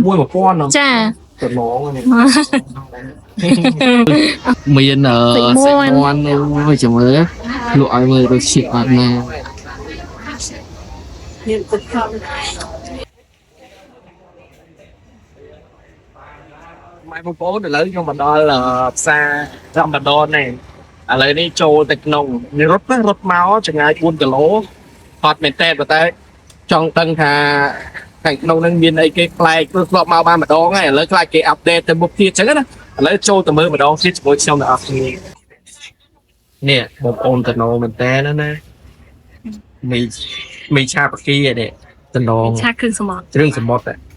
mua một con không ចា tận món này មានសាច់មាន់អូយចាំមើលលក់ឲ្យមើលរសជាតិអត់ណា mai phong phố để lấy trong bản đó là xa trong bản đó này à lấy đi trâu tịch nồng như rút máu chẳng ai buôn cả lỗ hot mền tên và tay trong tân thà thành nông năng biên ấy cái play cứ lọt máu ba mà đó ngay lấy lại cái update từ mục tiêu chắc á lấy trâu từ mơ mà đó xích với trong là nè một ôn tịch nồng mền tên đó nè mì cha bạc kia nè tịch nồng ឆាគ្រឿងសមុទ្រ រឿងសមុទ្រ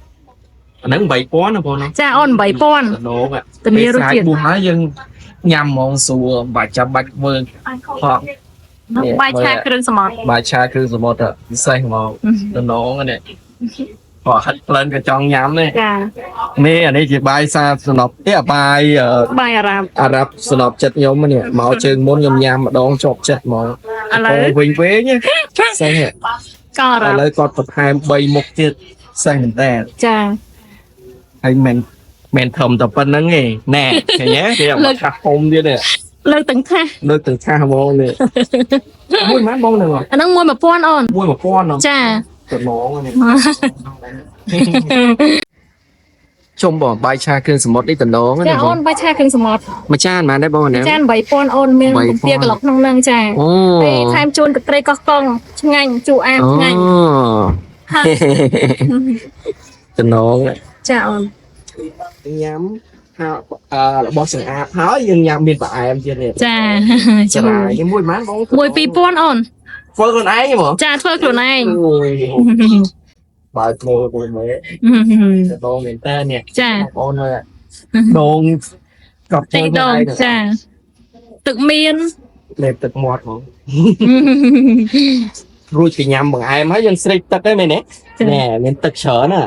អាហ្នឹង3ពាន់ណាបងណា ចាអូន8000 តំណង តែមានរសជាតិ បុះហើយយើងញ៉ាំហ្មងសួរបាច់ចាំបាច់មើលផង បាយឆាគ្រឿងសមុទ្រ បាយឆាគ្រឿងសមុទ្រពិសេសហ្មងតំណងនេះហិតក្លិនក៏ចង់ញ៉ាំនេះ ចា នេះអានេះជាបាយសាសំណប់ទេបាយ បាយអារ៉ាប់ អារ៉ាប់សំណប់ចិត្តខ្ញុំនេះមកជើងមុនខ្ញុំញ៉ាំម្ដងជាប់ចិត្តហ្មង ឥឡូវ វិញពិសេស ក៏អារ៉ា ឥ ប់ ឡូវគាត់បន្ថែម3មុខទៀតពិសេសមែនតើ ចា ហើយមិនធំតែប៉ុណ្្នឹងទេណែឃើញទេគេអត់ខាស់ហុំទៀតទេ លើកទាំងថាស លើកទៅខាស់ហ្មងនេះមួយម៉ានបងហ្នឹង អាហ្នឹង11000អូន មួយ1000 ចា ទៅហ្មងនេះជុំបងបាយឆាគ្រឿងសមុទ្រនេះតំណង ចា ណាប អូ ង នបាយឆាគ្រឿងសមុទ្រ មួយចានបានដែរបងណា ចាន8000អូនមានពពាក្លុកក្នុងហ្នឹងចា អូ ពេលថែមជូនទឹកត្រីកោះកុងឆ្ងាញ់ជូរអាមឆ្ងាញ់ តំណង ចាអូន ញ៉ាំរបស់សង្អាតហើយយើងញ៉ាំមានផ្អែមទៀតនេះ ចា ចា ជួយ យមួយម៉ានបង 2000អូន ធ្វើខ្លួនឯងហ្មង ចាធ្វើខ្លួនឯង អូយបើធ្វើមួយមើលដងមែនតើនេះ ចា បងអូនហើយដងកប់ ទីដងចាទឹកមាន លេបទឹកមាត់ហ្មងរួចពីញ៉ាំបង្អែមហើយយើងស្រេកទឹកហ្នឹងមែនទេណែមានទឹកច្រើនណា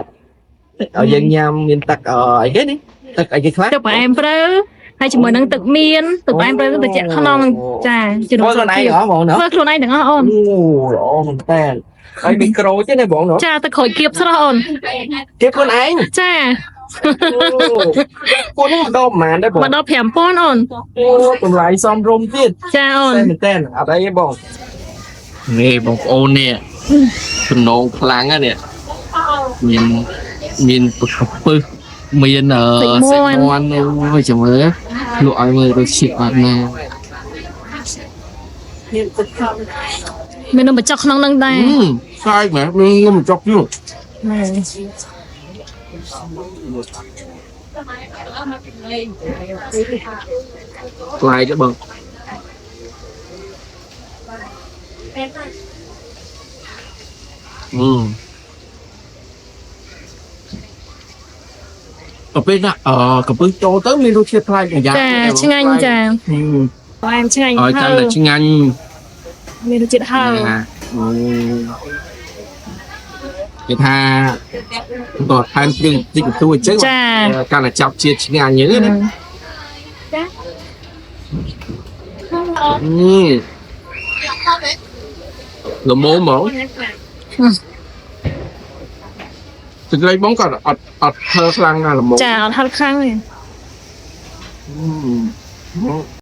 ឲ្យយើងញ៉ាំមានទឹកអីគេនេះទឹកអីគេខ្លះ ទឹកផ្អែមព្រើហើយជាមួយនឹងទឹកមានទឹកផ្អែមព្រើទៅជាក្នុងចាជំនួ ធ្វើ ស ខ្លួនឯងហ៎បងណា ធ្វើខ្លួនឯងទាំងអស់អូន អូល្អមែនតើហើយមីក្រូទេណាបងណា ចាទឹកក្រូចគៀបស្រស់អូន គេខ្លួនឯង ចា ពួកនេះម្ដងប៉ុន្មានដែរបង មកដល់5000អូន អូតម្លៃសមរម្យទៀត ចាអូន តែមែនតើអត់អីទេបងនេះបងប្អូននេះទំនងខ្លាំងណាស់នេះមានពឹសមានសាច់មាន់អូយចាំមើលលក់ឲ្យមើលរសជាតិអត់ណា មាននំបញ្ចុកក្នុងហ្នឹងដែរ ស្អាតមែនមាននំចុកទៀត ថ្លៃទេបងទៅពេលណាកំពឹសចូលទៅមានរសជាតិថ្លៃយ៉ាង ចាឆ្ងាញ់ចាផ្អែមឆ្ងាញ់ ឲ្យកាន់តែឆ្ងាញ់ មានរសជាតិហឹរ គេថាតោះថែមគ្រឿងតិចបន្តួចអញ្ចឹងកាន់តែចាប់ជាតិឆ្ងាញ់ហ្នឹងណាល្មមហ្មងទឹកត្រីបងក៏អត់ហឺខ្លាំងណាស់ល្មម ចាអត់ហឹរខ្លាំងទេ